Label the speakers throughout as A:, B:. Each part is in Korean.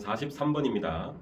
A: 43번입니다.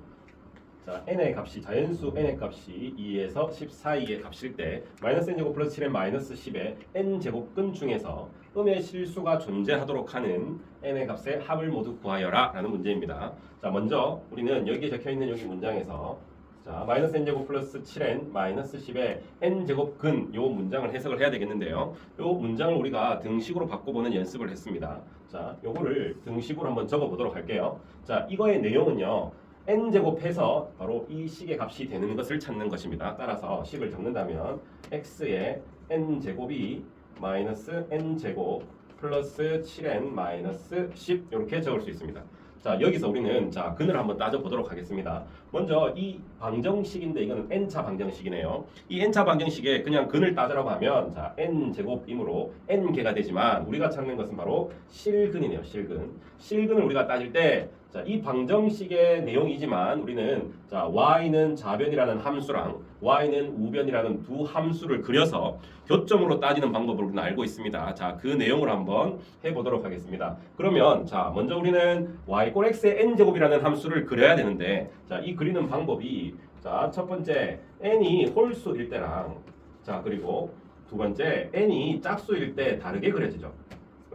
A: 자, n의 값이 자연수 n의 값이 2에서 10 사이의 값일 때 마이너스 n제곱 플러스 7n 마이너스 10의 n제곱근 중에서 음의 실수가 존재하도록 하는 n의 값의 합을 모두 구하여라 라는 문제입니다. 자, 먼저 우리는 여기에 적혀있는 여기 문장에서 자, 마이너스 n제곱 플러스 7n 마이너스 10의 n제곱근 요 문장을 해석을 해야 되겠는데요. 요 문장을 우리가 등식으로 바꿔보는 연습을 했습니다. 자, 요거를 등식으로 한번 적어보도록 할게요. 자, 이거의 내용은요. n제곱해서 바로 이 식의 값이 되는 것을 찾는 것입니다. 따라서 식을 적는다면 x의 n제곱이 마이너스 n제곱 플러스 7n 마이너스 10 이렇게 적을 수 있습니다. 자, 여기서 우리는 자 근을 한번 따져보도록 하겠습니다. 먼저 이 방정식인데 이거는 n차 방정식이네요. 이 n차 방정식에 그냥 근을 따져라고 하면 자 n제곱이므로 n개가 되지만 우리가 찾는 것은 바로 실근이네요. 실근. 실근을 우리가 따질 때 자, 이 방정식의 내용이지만 우리는 자 y는 좌변이라는 함수랑 y는 우변이라는 두 함수를 그려서 교점으로 따지는 방법을 우리는 알고 있습니다. 자, 그 내용을 한번 해보도록 하겠습니다. 그러면 자 먼저 우리는 y 꼴 x의 n제곱이라는 함수를 그려야 되는데 자, 이 그리는 방법이 자, 첫 번째 n이 홀수일 때랑 자 그리고 두 번째 n이 짝수일 때 다르게 그려지죠.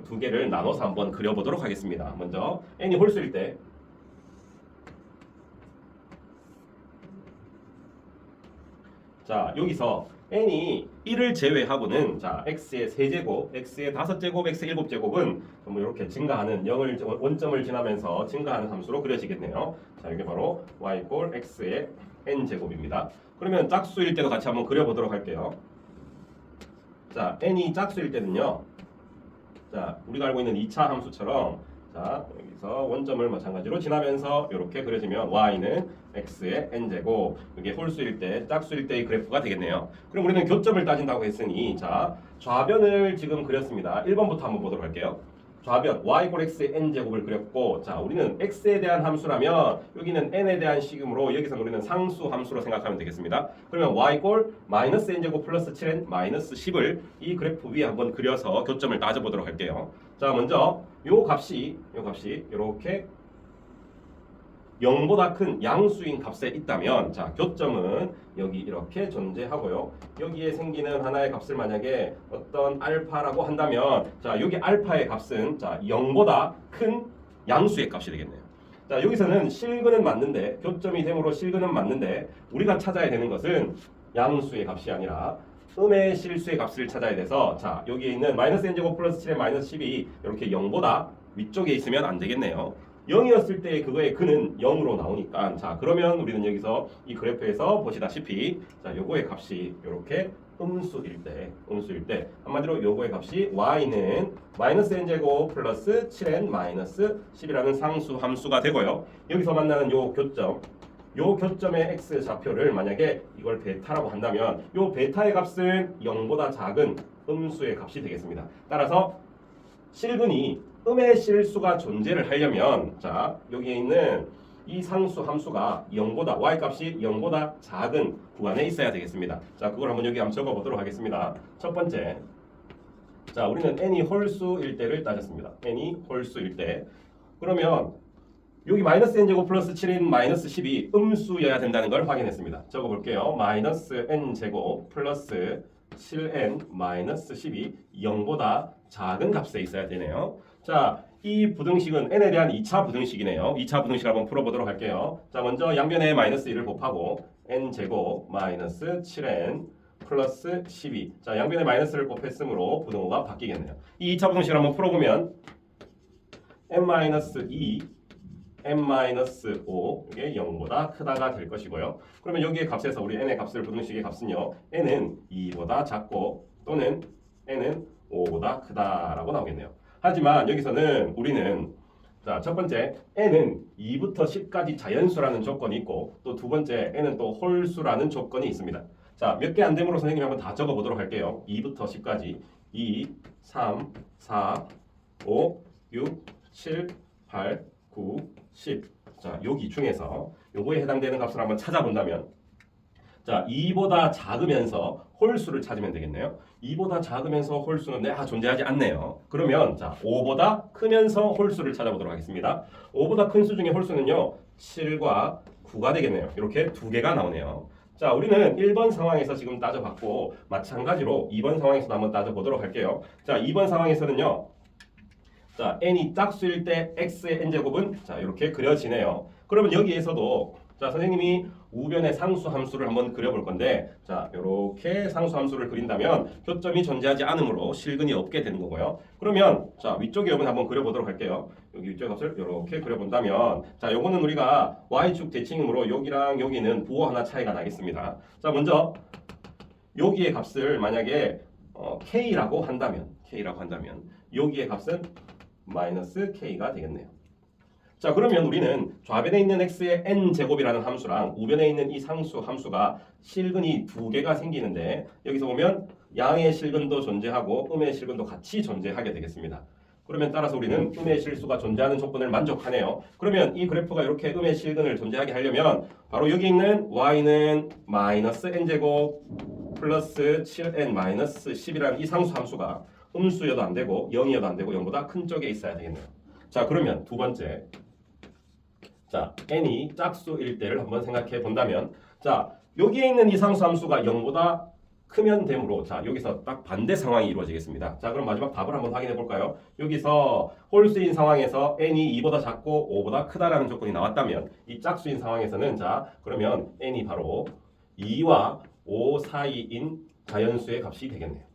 A: 두 개를 나눠서 한번 그려보도록 하겠습니다. 먼저 n이 홀수일 때 자 여기서 n이 1을 제외하고는 자 x의 세제곱, x의 5제곱, x의 7제곱은 전부 이렇게 증가하는 0을 원점을 지나면서 증가하는 함수로 그려지겠네요. 자 이게 바로 y 꼴 x의 n제곱입니다. 그러면 짝수일 때도 같이 한번 그려보도록 할게요. 자 n이 짝수일 때는요. 자 우리가 알고 있는 2차 함수처럼 자 여기서 원점을 마찬가지로 지나면서 이렇게 그려지면 y는 x의 n제곱 이게 홀수일 때 짝수일 때의 그래프가 되겠네요. 그럼 우리는 교점을 따진다고 했으니 자 좌변을 지금 그렸습니다. 1번부터 한번 보도록 할게요. 좌변 y 꼴 x의 n제곱을 그렸고 자 우리는 x에 대한 함수라면 여기는 n에 대한 식이므로 여기서 우리는 상수 함수로 생각하면 되겠습니다. 그러면 y 꼴 마이너스 n제곱 플러스 7n 마이너스 10을 이 그래프 위에 한번 그려서 교점을 따져보도록 할게요. 자 먼저 요 값이 이렇게 0보다 큰 양수인 값에 있다면 자 교점은 여기 이렇게 존재하고요. 여기에 생기는 하나의 값을 만약에 어떤 알파라고 한다면 자 여기 알파의 값은 자 0보다 큰 양수의 값이 되겠네요. 자 여기서는 실근은 맞는데 교점이 됨으로 실근은 맞는데 우리가 찾아야 되는 것은 양수의 값이 아니라 음의 실수의 값을 찾아야 돼서 자 여기에 있는 마이너스 n제곱 플러스 7의 마이너스 10이 이렇게 0보다 위쪽에 있으면 안 되겠네요. 0이었을 때 그거의 근은 0으로 나오니까 자 그러면 우리는 여기서 이 그래프에서 보시다시피 자 요거의 값이 이렇게 음수일 때 한마디로 요거의 값이 y는 마이너스 n제곱 플러스 7n 마이너스 10이라는 상수 함수가 되고요. 여기서 만나는 요 교점의 x 좌표를 만약에 이걸 베타라고 한다면 요 베타의 값은 0보다 작은 음수의 값이 되겠습니다. 따라서 실근이 음의 실수가 존재를 하려면 자 여기에 있는 이 상수 함수가 0보다 y 값이 0보다 작은 구간에 있어야 되겠습니다. 자 그걸 한번 여기 한번 적어보도록 하겠습니다. 첫 번째 자 우리는 n이 홀수일 때를 따졌습니다. n이 홀수일 때 그러면 여기 마이너스 n제곱 플러스 7인 마이너스 10이 음수여야 된다는 걸 확인했습니다. 적어볼게요. 마이너스 n제곱 플러스 7n 마이너스 10이 0보다 작은 값에 있어야 되네요. 자, 이 부등식은 n에 대한 2차 부등식이네요. 2차 부등식을 한번 풀어보도록 할게요. 자, 먼저 양변에 마이너스 1을 곱하고 n제곱 마이너스 7n 플러스 12. 자, 양변에 마이너스를 곱했으므로 부등호가 바뀌겠네요. 이 2차 부등식을 한번 풀어보면 n-2 n-5 이게 0보다 크다가 될 것이고요. 그러면 여기의 값에서 우리 n의 값을 부등식의 값은요. n은 2보다 작고 또는 n은 5보다 크다라고 나오겠네요. 하지만 여기서는 우리는 자, 첫 번째 n은 2부터 10까지 자연수라는 조건이 있고 또 두 번째 n은 또 홀수라는 조건이 있습니다. 자, 몇 개 안 되므로 선생님이 한번 다 적어 보도록 할게요. 2부터 10까지 2, 3, 4, 5, 6, 7, 8, 9, 10. 자, 여기 중에서 요거에 해당되는 값을 한번 찾아본다면 자, 2보다 작으면서 홀수를 찾으면 되겠네요. 2보다 작으면서 홀수는 존재하지 않네요. 그러면 자, 5보다 크면서 홀수를 찾아보도록 하겠습니다. 5보다 큰 수 중에 홀수는요. 7과 9가 되겠네요. 이렇게 두 개가 나오네요. 자, 우리는 1번 상황에서 지금 따져봤고 마찬가지로 2번 상황에서도 한번 따져보도록 할게요. 자, 2번 상황에서는요. 자, n이 짝수일 때 x의 n제곱은 자, 이렇게 그려지네요. 그러면 여기에서도 자, 선생님이 우변의 상수 함수를 한번 그려볼 건데 자, 이렇게 상수 함수를 그린다면 교점이 존재하지 않으므로 실근이 없게 되는 거고요. 그러면 자, 위쪽의 값은 한번 그려보도록 할게요. 여기 위쪽 값을 이렇게 그려본다면 자, 요거는 우리가 y축 대칭이므로 여기랑 여기는 부호 하나 차이가 나겠습니다. 자, 먼저 여기의 값을 만약에 k라고 한다면 여기의 값은 마이너스 k가 되겠네요. 자, 그러면 우리는 좌변에 있는 x의 n제곱이라는 함수랑 우변에 있는 이 상수 함수가 실근이 두 개가 생기는데 여기서 보면 양의 실근도 존재하고 음의 실근도 같이 존재하게 되겠습니다. 그러면 따라서 우리는 음의 실수가 존재하는 조건을 만족하네요. 그러면 이 그래프가 이렇게 음의 실근을 존재하게 하려면 바로 여기 있는 y는 마이너스 n제곱 플러스 7n 마이너스 10이라는 이 상수 함수가 음수여도 안 되고 0이어도 안 되고 0보다 큰 쪽에 있어야 되겠네요. 자, 그러면 두 번째 자, n이 짝수일 때를 한번 생각해 본다면 자, 여기에 있는 이 상수 함수가 0보다 크면 되므로 자, 여기서 딱 반대 상황이 이루어지겠습니다. 자, 그럼 마지막 답을 한번 확인해 볼까요? 여기서 홀수인 상황에서 n이 2보다 작고 5보다 크다라는 조건이 나왔다면 이 짝수인 상황에서는 자, 그러면 n이 바로 2와 5 사이인 자연수의 값이 되겠네요.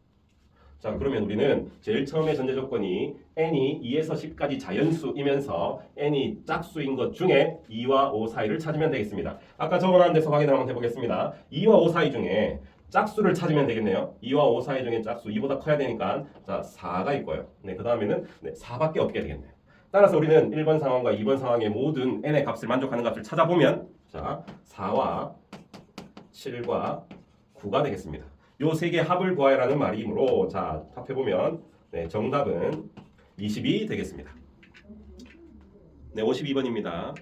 A: 자, 그러면 우리는 제일 처음에 전제 조건이 n이 2에서 10까지 자연수이면서 n이 짝수인 것 중에 2와 5 사이를 찾으면 되겠습니다. 아까 적어놓은 데서 확인을 한번 해보겠습니다. 2와 5 사이 중에 짝수를 찾으면 되겠네요. 2와 5 사이 중에 짝수 2보다 커야 되니까 자, 4가 있고요. 네, 그 다음에는 4밖에 없게 되겠네요. 따라서 우리는 1번 상황과 2번 상황의 모든 n의 값을 만족하는 값을 찾아보면 자, 4와 7과 9가 되겠습니다. 요 세 개 합을 구하라는 말이므로 자, 합해보면 정답은 20이 되겠습니다. 네, 52번입니다.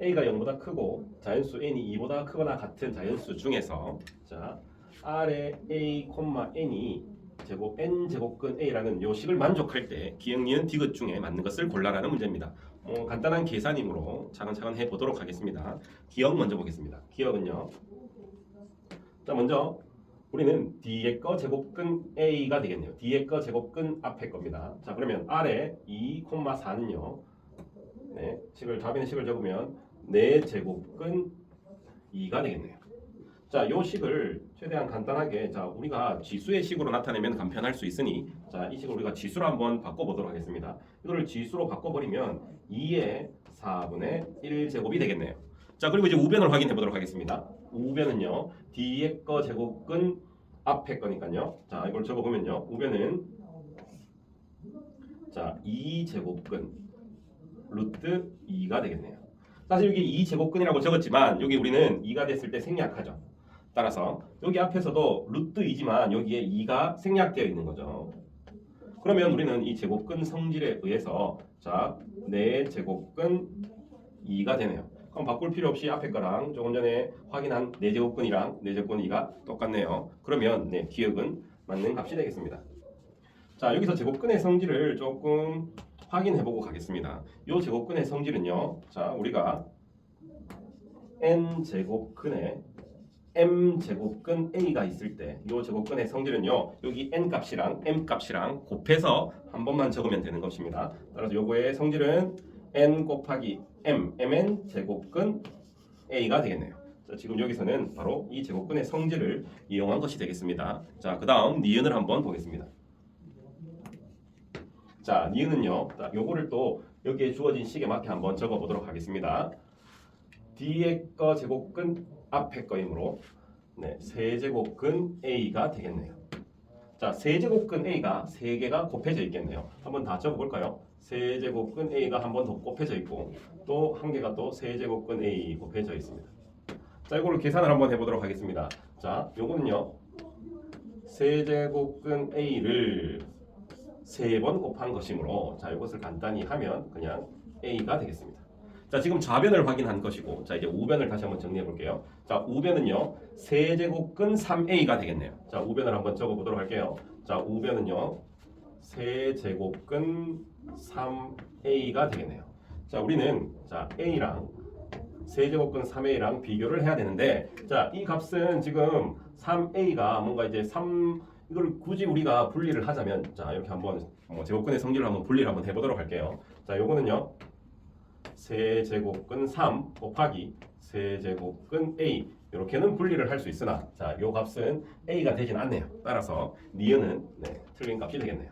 A: a가 0보다 크고 자연수 n이 2보다 크거나 같은 자연수 중에서 자, r의 a, n이 제곱 n 제곱근 a라는 요 식을 만족할 때 기역, 니은, 디귿 중에 맞는 것을 골라라는 문제입니다. 간단한 계산이므로 차근차근 해보도록 하겠습니다. 기역 먼저 보겠습니다. 기역은요. 자, 먼저 우리는 뒤에 거 제곱근 a가 되겠네요. 뒤에 거 제곱근 앞에 겁니다. 자, 그러면 아래 2, 4는요. 네, 좌변의 식을 적으면 4제곱근 2가 되겠네요. 자, 요 식을 최대한 간단하게 자, 우리가 지수의 식으로 나타내면 간편할 수 있으니 자, 이 식을 우리가 지수로 한번 바꿔보도록 하겠습니다. 이거를 지수로 바꿔버리면 2의 4분의 1제곱이 되겠네요. 자, 그리고 이제 우변을 확인해 보도록 하겠습니다. 우변은요. 뒤에 거 제곱근 앞에 거니까요. 자, 이걸 적어보면요. 우변은 자, 2제곱근 루트 2가 되겠네요. 사실 여기 2제곱근이라고 적었지만 여기 우리는 2가 됐을 때 생략하죠. 따라서 여기 앞에서도 루트 2지만 여기에 2가 생략되어 있는 거죠. 그러면 우리는 이 제곱근 성질에 의해서 자, 4제곱근 2가 되네요. 그럼 바꿀 필요 없이 앞에 거랑 조금 전에 확인한 4제곱근이랑 4제곱근 2가 똑같네요. 그러면 기역은 맞는 값이 되겠습니다. 자, 여기서 제곱근의 성질을 조금 확인해보고 가겠습니다. 이 제곱근의 성질은요. 자, 우리가 n제곱근에 m제곱근 a가 있을 때 이 제곱근의 성질은요. 여기 n값이랑 m값이랑 곱해서 한 번만 적으면 되는 것입니다. 따라서 요거의 성질은 n 곱하기 mn 제곱근 a가 되겠네요. 자, 지금 여기서는 바로 이 제곱근의 성질을 이용한 것이 되겠습니다. 자, 그 다음 니은을 한번 보겠습니다. 자, 니은은요. 자, 요거를 또 여기에 주어진 식에 맞게 한번 적어보도록 하겠습니다. 뒤에 거 제곱근 앞에 거이므로 세제곱근 a가 되겠네요. 자, 세제곱근 a가 3개가 곱해져 있겠네요. 한번 다 적어볼까요? 세제곱근 a가 한 번 더 곱해져 있고 또 한 개가 또 세제곱근 a 곱해져 있습니다. 자, 이걸로 계산을 한번 해보도록 하겠습니다. 자, 요거는요. 세제곱근 a를 3번 곱한 것이므로 자, 이것을 간단히 하면 그냥 a가 되겠습니다. 자, 지금 좌변을 확인한 것이고, 자, 이제 우변을 다시 한번 정리해 볼게요. 자, 우변은요, 세제곱근 3a가 되겠네요. 자, 우변을 한번 적어 보도록 할게요. 자, 우변은요, 세제곱근 3a가 되겠네요. 자, 우리는 자, a랑 세제곱근 3a랑 비교를 해야 되는데, 자, 이 값은 지금 3a가 뭔가 이제 3 이걸 굳이 우리가 분리를 하자면, 자, 이렇게 한번 제곱근의 성질을 한번 분리를 한번 해보도록 할게요. 자, 요거는요, 세제곱근 3 곱하기 세제곱근 a 이렇게는 분리를 할 수 있으나, 자, 요 값은 a가 되진 않네요. 따라서 니은은 틀린 값이 되겠네요.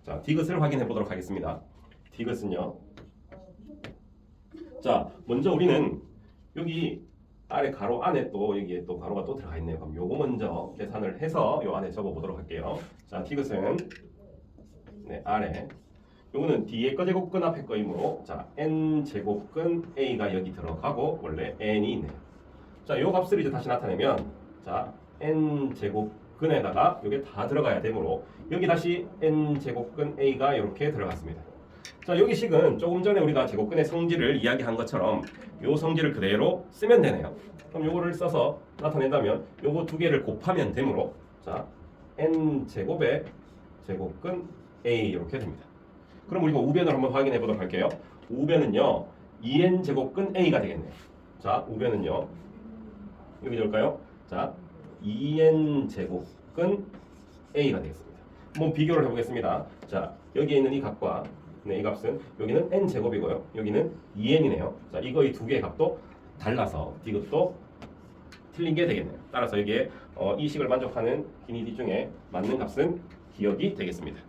A: 자, 디귿을 확인해 보도록 하겠습니다. 디귿은요, 자, 먼저 우리는 여기 아래 가로 안에 또 여기에 또 가로가 또 들어가 있네요. 그럼 요거 먼저 계산을 해서 요 안에 적어 보도록 할게요. 자, 디귿은 아래 요거는 뒤에 거 제곱근 앞에 거이므로, 자, n 제곱근 a가 여기 들어가고 원래 n이 있네요. 자, 요 값을 이제 다시 나타내면, 자, n 제곱근에다가 요게 다 들어가야 되므로 여기 다시 n 제곱근 a가 이렇게 들어갔습니다. 자, 여기 식은 조금 전에 우리가 제곱근의 성질을 이야기한 것처럼 요 성질을 그대로 쓰면 되네요. 그럼 요거를 써서 나타낸다면 요거 두 개를 곱하면 되므로, 자, n 제곱의 제곱근 a 이렇게 됩니다. 그럼 우리가 우변을 한번 확인해 보도록 할게요. 우변은요, 2n 제곱근 a가 되겠네요. 자, 우변은요, 여기 될까요? 자, 2n 제곱근 a가 되겠습니다. 한번 비교를 해보겠습니다. 자, 여기에 있는 이 값과 이 값은 여기는 n 제곱이고요. 여기는 2n이네요. 자, 이거의 두 개의 값도 달라서 디귿도 틀린 게 되겠네요. 따라서 여기에 이 식을 만족하는 기니디 중에 맞는 값은 기억이 되겠습니다.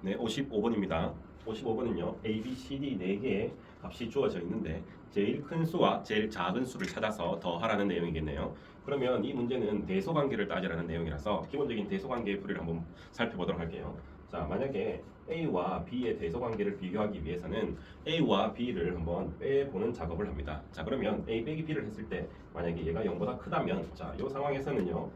A: 네, 55번입니다. 55번은요, A, B, C, D 4개의 값이 주어져 있는데 제일 큰 수와 제일 작은 수를 찾아서 더하라는 내용이겠네요. 그러면 이 문제는 대소관계를 따지라는 내용이라서 기본적인 대소관계의 풀이를 한번 살펴보도록 할게요. 자, 만약에 A와 B의 대소관계를 비교하기 위해서는 A와 B를 한번 빼보는 작업을 합니다. 자, 그러면 A 빼기 B를 했을 때 만약에 얘가 0보다 크다면, 자, 이 상황에서는요,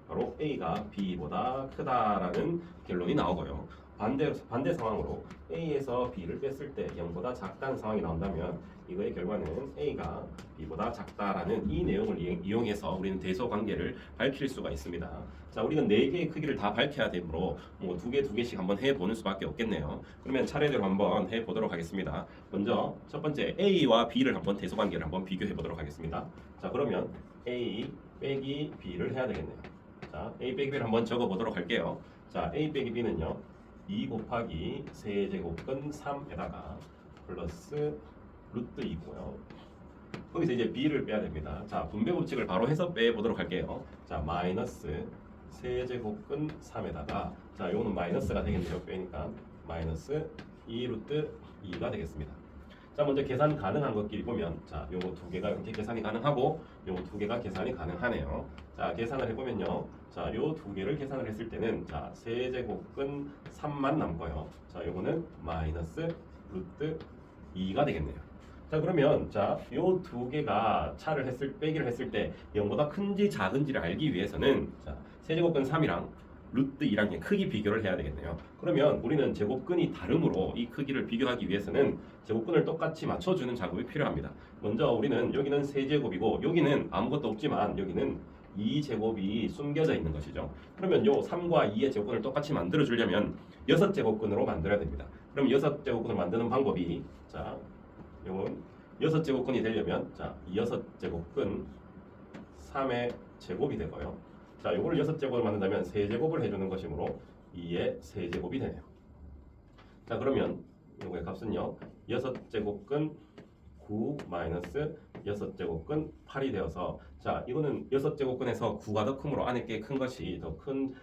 A: 바로 A가 B보다 크다라는 결론이 나오고요. 반대 상황으로 A에서 B를 뺐을 때 0보다 작다는 상황이 나온다면 이거의 결과는 A가 B보다 작다라는 이 내용을 이용해서 우리는 대소관계를 밝힐 수가 있습니다. 자, 우리는 4개의 크기를 다 밝혀야 되므로 뭐 2개씩 한번 해보는 수밖에 없겠네요. 그러면 차례대로 한번 해보도록 하겠습니다. 먼저 첫 번째 A와 B를 한번 대소관계를 한번 비교해 보도록 하겠습니다. 자, 그러면 A 빼기 B를 해야 되겠네요. 자, A 빼기 B를 한번 적어보도록 할게요. 자, A 빼기 B는요, 2 곱하기 세제곱근 3에다가 플러스 루트 2고요. 거기서 이제 b를 빼야 됩니다. 자, 분배 법칙을 바로 해서 빼보도록 할게요. 자, 마이너스 세제곱근 3에다가, 자, 요거는 마이너스가 되겠네요. 빼니까 마이너스 2 루트 2가 되겠습니다. 자, 먼저 계산 가능한 것끼리 보면, 자, 요거 두 개가 이렇게 계산이 가능하고 요거 두 개가 계산이 가능하네요. 자, 계산을 해보면요, 자, 요 두 개를 계산을 했을 때는, 자, 세제곱근 3만 남고요. 자, 요거는 마이너스 루트 2가 되겠네요. 자, 그러면 자, 요 두 개가 빼기를 했을 때 0보다 큰지 작은지를 알기 위해서는, 자, 세제곱근 3이랑 루트 2랑 크기 비교를 해야 되겠네요. 그러면 우리는 제곱근이 다르므로 이 크기를 비교하기 위해서는 제곱근을 똑같이 맞춰주는 작업이 필요합니다. 먼저 우리는 여기는 세제곱이고 여기는 아무것도 없지만 여기는 2제곱이 숨겨져 있는 것이죠. 그러면 요 3과 2의 제곱근을 똑같이 만들어 주려면 6제곱근으로 만들어야 됩니다. 그럼 6제곱근을 만드는 방법이, 자, 요건 6제곱근이 되려면, 자, 6제곱근 3의 제곱이 되고요. 자, 요거를 6제곱을 만든다면 세제곱을 해주는 것이므로 2의 세제곱이 되네요. 자, 그러면 요거의 값은요, 6제곱근 9 마이너스 6제곱근 8이 되어서, 자, 이거는 6제곱근에서 9가 더 크므로 안에 게 큰 것이 더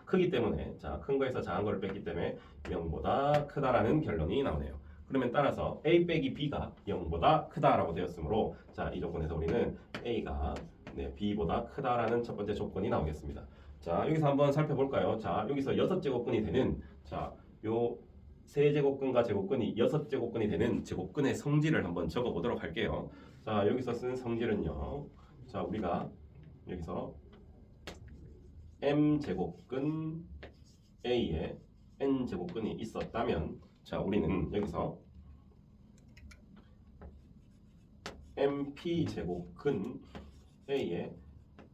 A: 크기 때문에, 자, 큰 거에서 작은 거를 뺐기 때문에 0보다 크다라는 결론이 나오네요. 그러면 따라서 A 빼기 B가 0보다 크다라고 되었으므로, 자, 이 조건에서 우리는 A가 B보다 크다라는 첫 번째 조건이 나오겠습니다. 자, 여기서 한번 살펴볼까요? 자, 여기서 6제곱근이 되는, 자, 요 세제곱근과 제곱근이 6제곱근이 되는 제곱근의 성질을 한번 적어 보도록 할게요. 자, 여기서 쓴 성질은요, 자, 우리가 여기서 m제곱근 A에 n제곱근이 있었다면, 자, 우리는 여기서 mp 제곱근 a의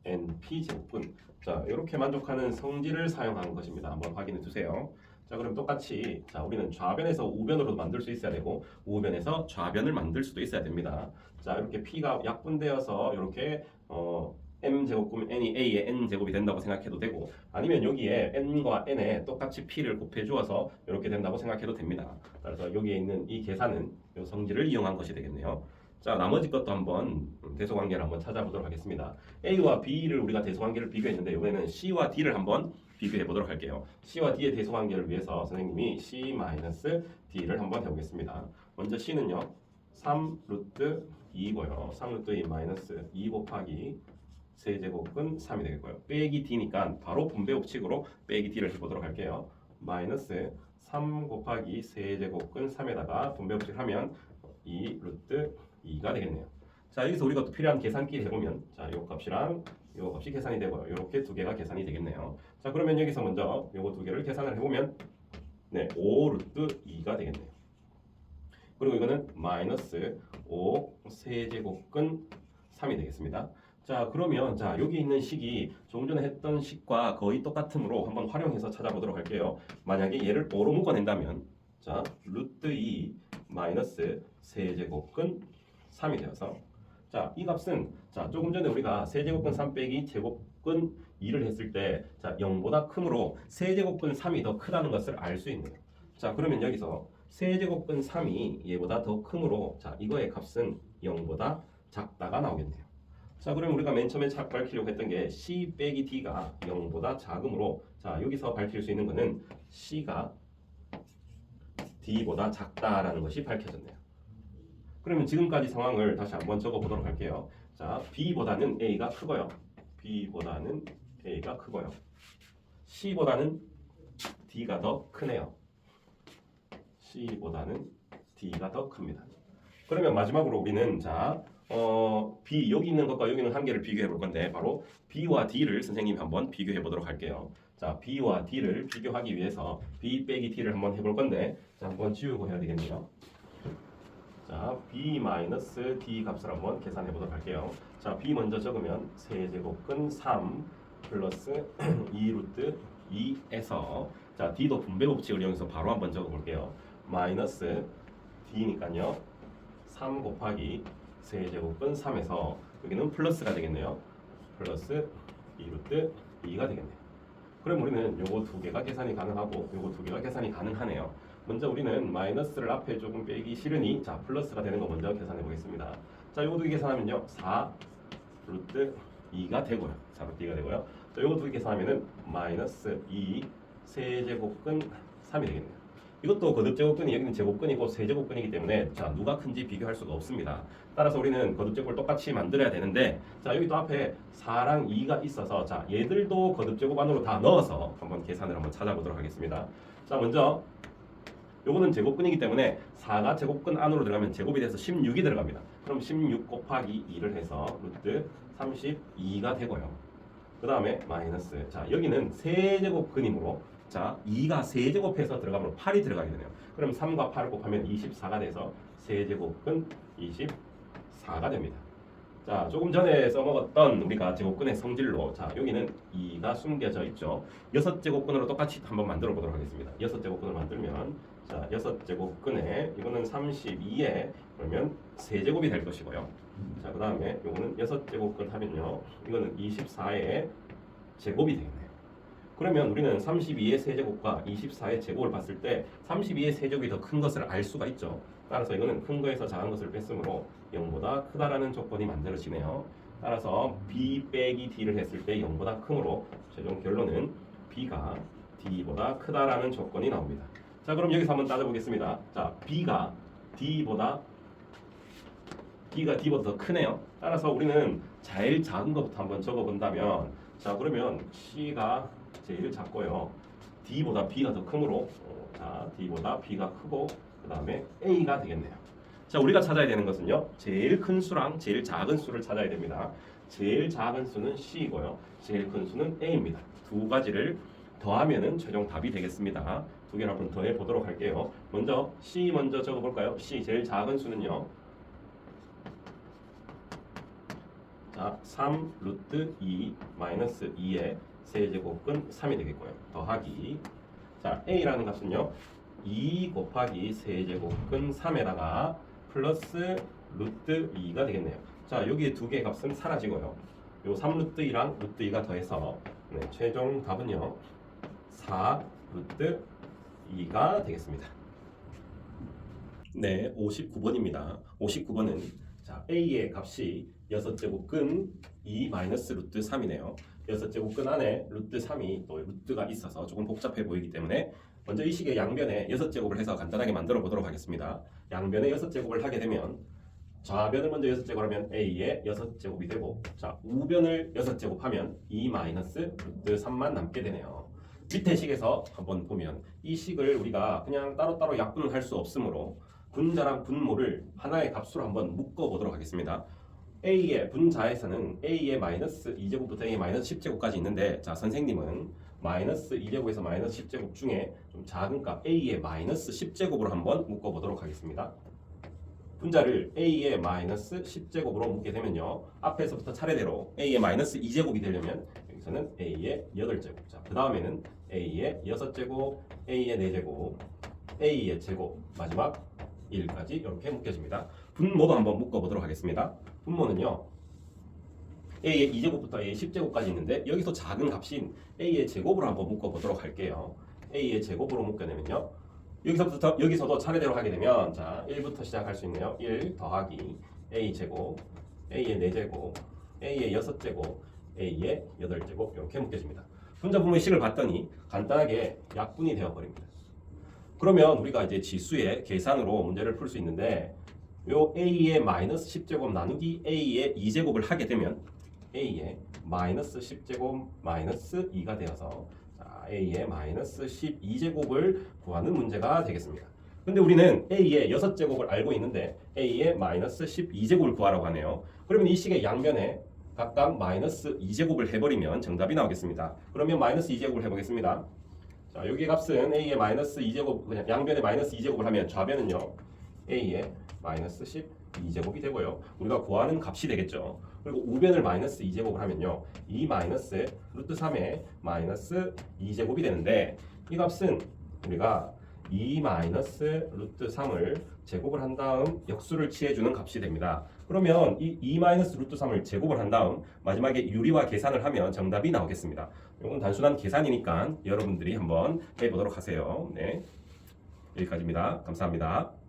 A: np 제곱근. 자, 이렇게 만족하는 성질을 사용한 것입니다. 한번 확인해 주세요. 자, 그럼 똑같이 자, 우리는 좌변에서 우변으로 만들 수 있어야 되고 우변에서 좌변을 만들 수도 있어야 됩니다. 자, 이렇게 p가 약분되어서 이렇게 m 제곱이면 n이 a의 n 제곱이 된다고 생각해도 되고 아니면 여기에 n과 n에 똑같이 p를 곱해 주어서 이렇게 된다고 생각해도 됩니다. 그래서 여기에 있는 이 계산은 이 성질을 이용한 것이 되겠네요. 자, 나머지 것도 한번 대소관계를 한번 찾아보도록 하겠습니다. A와 B를 우리가 대소관계를 비교했는데 이번에는 C와 D를 한번 비교해 보도록 할게요. C와 D의 대소관계를 위해서 선생님이 C-D를 한번 해보겠습니다. 먼저 C는요 3 루트 2고요 3 루트 2 마이너스 2 곱하기 세제곱근 3이 되겠고요. 빼기 D니까 바로 분배 법칙으로 빼기 D를 해보도록 할게요. 마이너스 3 곱하기 세제곱근 3에다가 분배 법칙을 하면 2 루트 2가 되겠네요. 자, 여기서 우리가 또 필요한 계산기 해보면 자, 요 값이랑 요 값이 계산이 되고요. 이렇게 두 개가 계산이 되겠네요. 자, 그러면 여기서 먼저 요거 두 개를 계산을 해보면 네, 5 루트 2가 되겠네요. 그리고 이거는 마이너스 5 세제곱근 3이 되겠습니다. 자, 그러면 자, 여기 있는 식이 조금 전에 했던 식과 거의 똑같으므로 한번 활용해서 찾아보도록 할게요. 만약에 얘를 5로 묶어낸다면 자, 루트 2 마이너스 세제곱근 3이 되어서 자, 이 값은 자, 조금 전에 우리가 세제곱근 3 빼기 제곱근 2를 했을 때 자, 0보다 크므로 세제곱근 3이 더 크다는 것을 알 수 있네요. 자, 그러면 여기서 세제곱근 3이 얘보다 더 크므로 자, 이거의 값은 0보다 작다가 나오겠네요. 자, 그럼 우리가 맨 처음에 밝히려고 했던 게 C 빼기 D가 0보다 작으므로 자, 여기서 밝힐 수 있는 거는 C가 D보다 작다라는 것이 밝혀졌네요. 그러면 지금까지 상황을 다시 한번 적어보도록 할게요. 자, B보다는 A가 크고요. B보다는 A가 크고요. C보다는 D가 더 크네요. C보다는 D가 더 큽니다. 그러면 마지막으로 우리는 자, B 여기 있는 것과 여기 있는 한 개를 비교해 볼 건데 바로 B와 D를 선생님이 한번 비교해 보도록 할게요. 자, B와 D를 비교하기 위해서 B 빼기 D를 한번 해볼 건데 자, 한번 지우고 해야 되겠네요. 자, B-D 값을 한번 계산해 보도록 할게요. 자, B 먼저 적으면 세제곱근 3 플러스 2 루트 2에서 자, D도 분배 법칙을 이용해서 바로 한번 적어 볼게요. 마이너스 D니까요 3 곱하기 세제곱근 3에서 여기는 플러스가 되겠네요. 플러스 2 루트 2가 되겠네요. 그럼 우리는 요거 두 개가 계산이 가능하고 요거 두 개가 계산이 가능하네요. 먼저 우리는 마이너스를 앞에 조금 빼기 싫으니 자, 플러스가 되는 거 먼저 계산해 보겠습니다. 자, 요거 두 개 계산하면요 4 루트 2가 되고요. 4 루트 2가 되고요. 자, 요거 두 개 계산하면은 마이너스 2 세제곱근 3이 되겠네요. 이것도 거듭제곱근이 여기는 제곱근이고 세제곱근이기 때문에 자, 누가 큰지 비교할 수가 없습니다. 따라서 우리는 거듭제곱을 똑같이 만들어야 되는데 자, 여기 또 앞에 4랑 2가 있어서 자, 얘들도 거듭제곱 안으로 다 넣어서 한번 계산을 한번 찾아보도록 하겠습니다. 자, 먼저 요거는 제곱근이기 때문에 4가 제곱근 안으로 들어가면 제곱이 돼서 16이 들어갑니다. 그럼 16 곱하기 2를 해서 루트 32가 되고요. 그 다음에 마이너스 자, 여기는 세제곱근이므로 자, 2가 세제곱해서 들어가면 8이 들어가게 되네요. 그럼 3과 8을 곱하면 24가 돼서 세제곱근 24가 됩니다. 자, 조금 전에 써먹었던 우리가 제곱근의 성질로 자, 여기는 2가 숨겨져 있죠. 6제곱근으로 똑같이 한번 만들어 보도록 하겠습니다. 6제곱근을 만들면 자, 6제곱근에 이거는 32에 그러면 세제곱이 될 것이고요. 자, 그 다음에 이거는 6제곱근 하면요 이거는 24의 제곱이 되겠네요. 그러면 우리는 32의 세제곱과 24의 제곱을 봤을 때 32의 세제곱이 더 큰 것을 알 수가 있죠. 따라서 이거는 큰 거에서 작은 것을 뺐으므로 0보다 크다라는 조건이 만들어지네요. 따라서 B 빼기 D를 했을 때 0보다 크므로 최종 결론은 B가 D보다 크다라는 조건이 나옵니다. 자, 그럼 여기서 한번 따져보겠습니다. 자, B가 D보다 더 크네요. 따라서 우리는 제일 작은 것부터 한번 적어본다면 자, 그러면 C가 제일 작고요. D보다 B가 더 크므로 자, D보다 B가 크고 그 다음에 A가 되겠네요. 자, 우리가 찾아야 되는 것은요 제일 큰 수랑 제일 작은 수를 찾아야 됩니다. 제일 작은 수는 C이고요 제일 큰 수는 A입니다. 두 가지를 더하면은 최종 답이 되겠습니다. 두 개를 한번 더해 보도록 할게요. 먼저 C 먼저 적어볼까요? C 제일 작은 수는요 자, 3 루트 2 마이너스 2의 세제곱근 3이 되겠고요. 더하기 자, a라는 값은요 2 곱하기 세제곱근 3에다가 플러스 루트 2가 되겠네요. 자, 여기에 두 개의 값은 사라지고요. 요 3 루트 2랑 루트 2가 더해서 네, 최종 답은요 4 루트 2가 되겠습니다. 네, 59번입니다. 59번은 자, a의 값이 6제곱근 2 마이너스 루트 3이네요. 6제곱근 안에 루트 3이 또 루트가 있어서 조금 복잡해 보이기 때문에 먼저 이 식의 양변에 6제곱을 해서 간단하게 만들어 보도록 하겠습니다. 양변에 6제곱을 하게 되면 좌변을 먼저 6제곱하면 a의 6제곱이 되고 자, 우변을 6제곱하면 2 마이너스 루트 3만 남게 되네요. 밑에 식에서 한번 보면 이 식을 우리가 그냥 따로따로 약분을 할 수 없으므로 분자랑 분모를 하나의 값으로 한번 묶어 보도록 하겠습니다. a의 분자에서는 a의 마이너스 2제곱부터 a의 마이너스 10제곱까지 있는데 자, 선생님은 마이너스 2제곱에서 마이너스 10제곱 중에 좀 작은 값 a의 마이너스 10제곱으로 한번 묶어 보도록 하겠습니다. 분자를 a의 마이너스 10제곱으로 묶게 되면요 앞에서부터 차례대로 a의 마이너스 2제곱이 되려면 여기서는 a의 8제곱 자, 그 다음에는 a의 6제곱 a의 4제곱 a의 제곱 마지막 1까지 이렇게 묶여집니다. 분모도 한번 묶어보도록 하겠습니다. 분모는요 a의 2제곱부터 a의 10제곱까지 있는데 여기서 작은 값인 a의 제곱으로 한번 묶어보도록 할게요. a의 제곱으로 묶어내면요 여기서도 차례대로 하게 되면 자 1부터 시작할 수 있네요. 1 더하기 a 제곱 a의 4제곱 a의 6제곱 a의 8제곱 이렇게 묶여집니다. 분자 분모의 식을 봤더니 간단하게 약분이 되어버립니다. 그러면 우리가 이제 지수의 계산으로 문제를 풀 수 있는데 요 a의 마이너스 10제곱 나누기 a의 2제곱을 하게 되면 a의 마이너스 10제곱 마이너스 2가 되어서 자, a의 마이너스 12제곱을 구하는 문제가 되겠습니다. 근데 우리는 a의 6제곱을 알고 있는데 a의 마이너스 12제곱을 구하라고 하네요. 그러면 이 식의 양변에 각각 마이너스 2제곱을 해버리면 정답이 나오겠습니다. 그러면 마이너스 2제곱을 해보겠습니다. 자, 여기 값은 a의 마이너스 2제곱 그냥 양변에 마이너스 2제곱을 하면 좌변은요 a의 마이너스 12제곱이 되고요. 우리가 구하는 값이 되겠죠. 그리고 우변을 마이너스 2제곱을 하면요 2 마이너스 루트 3의 마이너스 2제곱이 되는데 이 값은 우리가 2 마이너스 루트 3을 제곱을 한 다음 역수를 취해주는 값이 됩니다. 그러면 이 2 마이너스 루트 3을 제곱을 한 다음 마지막에 유리화 계산을 하면 정답이 나오겠습니다. 이건 단순한 계산이니까 여러분들이 한번 해보도록 하세요. 네, 여기까지입니다. 감사합니다.